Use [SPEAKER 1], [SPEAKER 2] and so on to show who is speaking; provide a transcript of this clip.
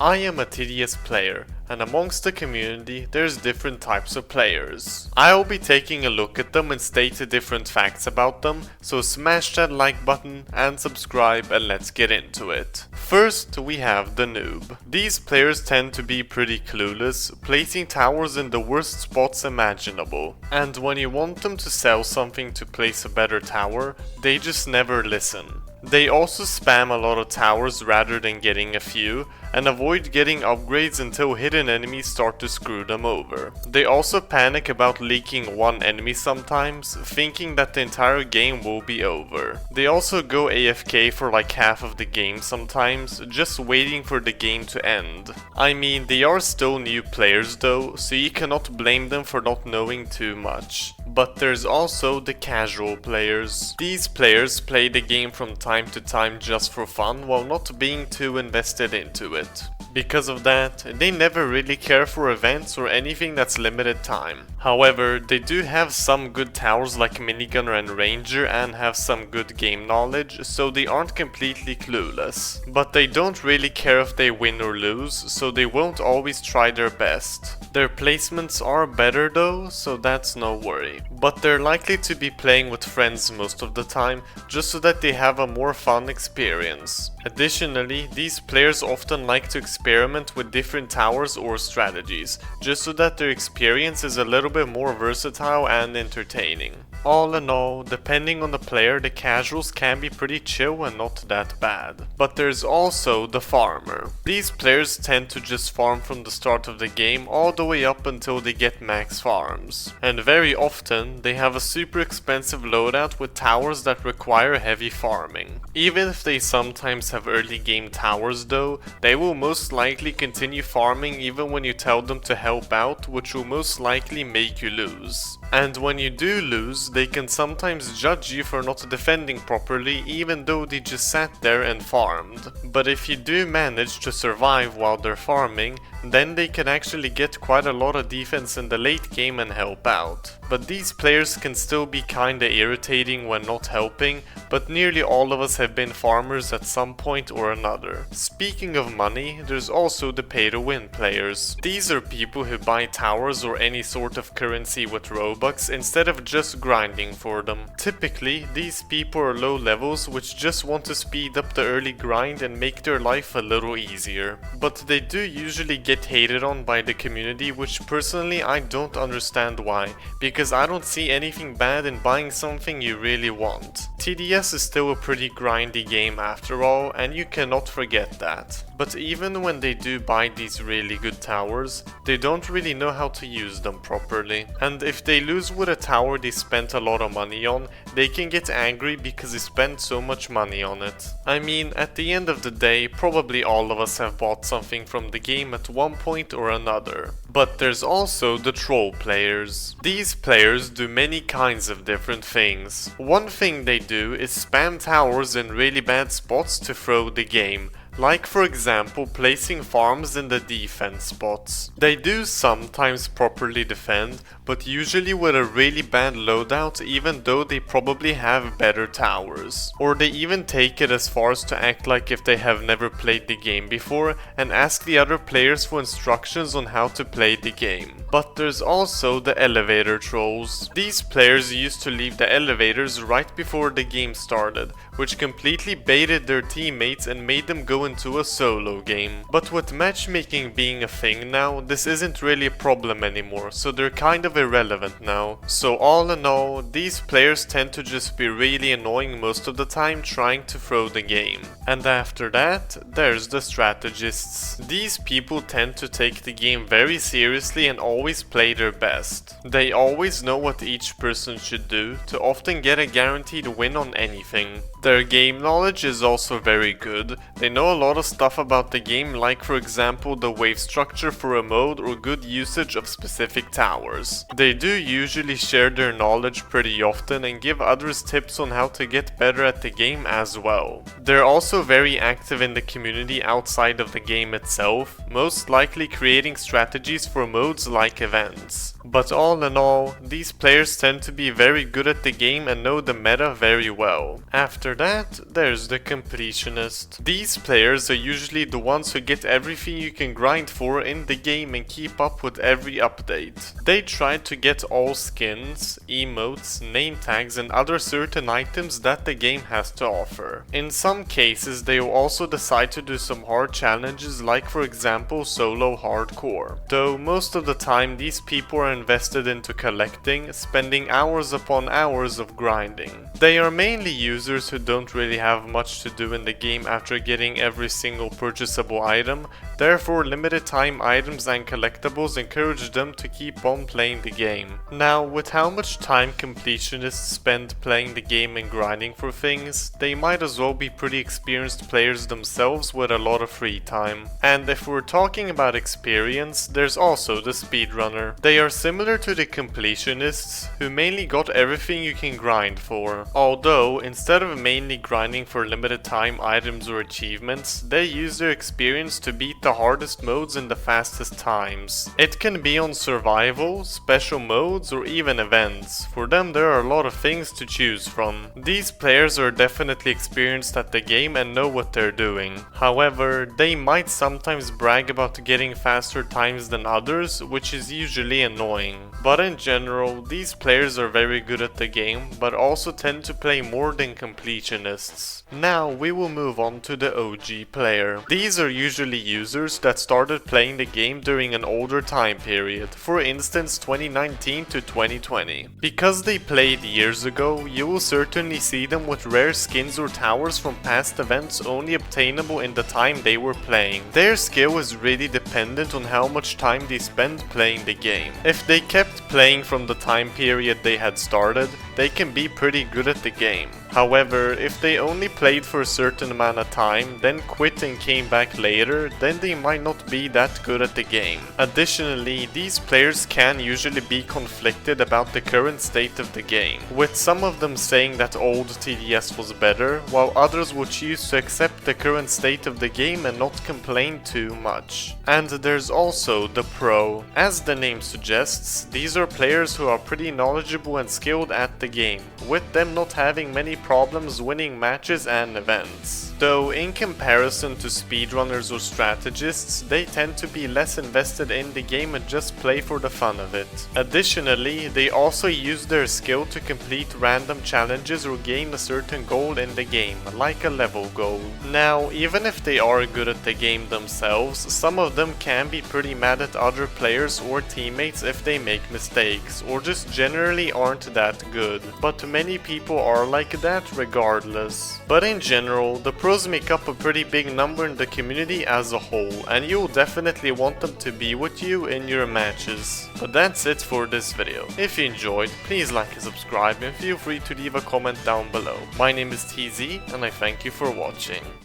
[SPEAKER 1] I am a TDS player, and amongst the community there's different types of players. I will be taking a look at them and state the different facts about them, so smash that like button and subscribe and let's get into it. First we have the noob. These players tend to be pretty clueless, placing towers in the worst spots imaginable. And when you want them to sell something to place a better tower, they just never listen. They also spam a lot of towers rather than getting a few, and avoid getting upgrades until hidden enemies start to screw them over. They also panic about leaking one enemy sometimes, thinking that the entire game will be over. They also go AFK for like half of the game sometimes, just waiting for the game to end. I mean, they are still new players though, so you cannot blame them for not knowing too much. But there's also the casual players. These players play the game from time to time just for fun while not being too invested into it. Because of that, they never really care for events or anything that's limited time. However, they do have some good towers like minigunner and ranger and have some good game knowledge, so they aren't completely clueless. But they don't really care if they win or lose, so they won't always try their best. Their placements are better though, so that's no worry. But they're likely to be playing with friends most of the time, just so that they have a more fun experience. Additionally, these players often like to experiment with different towers or strategies, just so that their experience is a little bit more versatile and entertaining. All in all, depending on the player, the casuals can be pretty chill and not that bad. But there's also the farmer. These players tend to just farm from the start of the game all the way up until they get max farms. And very often, they have a super expensive loadout with towers that require heavy farming. Even if they sometimes have early game towers though, they will most likely continue farming even when you tell them to help out, which will most likely make you lose. And when you do lose, they can sometimes judge you for not defending properly even though they just sat there and farmed. But if you do manage to survive while they're farming, then they can actually get quite a lot of defense in the late game and help out. But these players can still be kinda irritating when not helping, but nearly all of us have been farmers at some point or another. Speaking of money, there's also the pay to win players. These are people who buy towers or any sort of currency with Robux instead of just grinding for them. Typically, these people are low levels which just want to speed up the early grind and make their life a little easier. But they do usually get hated on by the community, which personally I don't understand why, because I don't see anything bad in buying something you really want. TDS is still a pretty grindy game after all, and you cannot forget that. But even when they do buy these really good towers, they don't really know how to use them properly. And if they lose with a tower they spent a lot of money on, they can get angry because they spent so much money on it. I mean, at the end of the day, probably all of us have bought something from the game at one point or another. But there's also the troll players. These players do many kinds of different things. One thing they do is spam towers in really bad spots to throw the game. Like for example placing farms in the defense spots. They do sometimes properly defend, but usually with a really bad loadout even though they probably have better towers. Or they even take it as far as to act like if they have never played the game before and ask the other players for instructions on how to play the game. But there's also the elevator trolls. These players used to leave the elevators right before the game started, which completely baited their teammates and made them go into a solo game. But with matchmaking being a thing now, this isn't really a problem anymore, so they're kind of irrelevant now. So all in all, these players tend to just be really annoying most of the time trying to throw the game. And after that, there's the strategists. These people tend to take the game very seriously and always play their best. They always know what each person should do to often get a guaranteed win on anything. Their game knowledge is also very good. They know a lot of stuff about the game, like for example the wave structure for a mode or good usage of specific towers. They do usually share their knowledge pretty often and give others tips on how to get better at the game as well. They're also very active in the community outside of the game itself, most likely creating strategies for modes like events. But all in all, these players tend to be very good at the game and know the meta very well. After that, there's the completionist. These players players are usually the ones who get everything you can grind for in the game and keep up with every update. They try to get all skins, emotes, name tags and other certain items that the game has to offer. In some cases they will also decide to do some hard challenges, like for example solo hardcore. Though most of the time these people are invested into collecting, spending hours upon hours of grinding. They are mainly users who don't really have much to do in the game after getting every single purchasable item, therefore limited time items and collectibles encourage them to keep on playing the game. Now, with how much time completionists spend playing the game and grinding for things, they might as well be pretty experienced players themselves with a lot of free time. And if we're talking about experience, there's also the speedrunner. They are similar to the completionists, who mainly got everything you can grind for. Although, instead of mainly grinding for limited time items or achievements, they use their experience to beat the hardest modes in the fastest times. It can be on survival, special modes or even events. For them there are a lot of things to choose from. These players are definitely experienced at the game and know what they're doing. However, they might sometimes brag about getting faster times than others, which is usually annoying. But in general, these players are very good at the game, but also tend to play more than completionists. Now we will move on to the OG player. These are usually users that started playing the game during an older time period, for instance 2019 to 2020. Because they played years ago, you will certainly see them with rare skins or towers from past events only obtainable in the time they were playing. Their skill is really dependent on how much time they spend playing the game. If they kept playing from the time period they had started, they can be pretty good at the game. However, if they only played for a certain amount of time, then quit and came back later, then they might not be that good at the game. Additionally, these players can usually be conflicted about the current state of the game, with some of them saying that old TDS was better, while others will choose to accept the current state of the game and not complain too much. And there's also the pro. As the name suggests, these are players who are pretty knowledgeable and skilled at the game, with them not having many problems winning matches and events. Though in comparison to speedrunners or strategists, they tend to be less invested in the game and just play for the fun of it. Additionally, they also use their skill to complete random challenges or gain a certain goal in the game, like a level goal. Now, even if they are good at the game themselves, some of them can be pretty mad at other players or teammates if they make mistakes, or just generally aren't that good. But many people are like that regardless. But in general, the pros make up a pretty big number in the community as a whole, and you'll definitely want them to be with you in your matches. But that's it for this video. If you enjoyed, please like and subscribe and feel free to leave a comment down below. My name is TZ and I thank you for watching.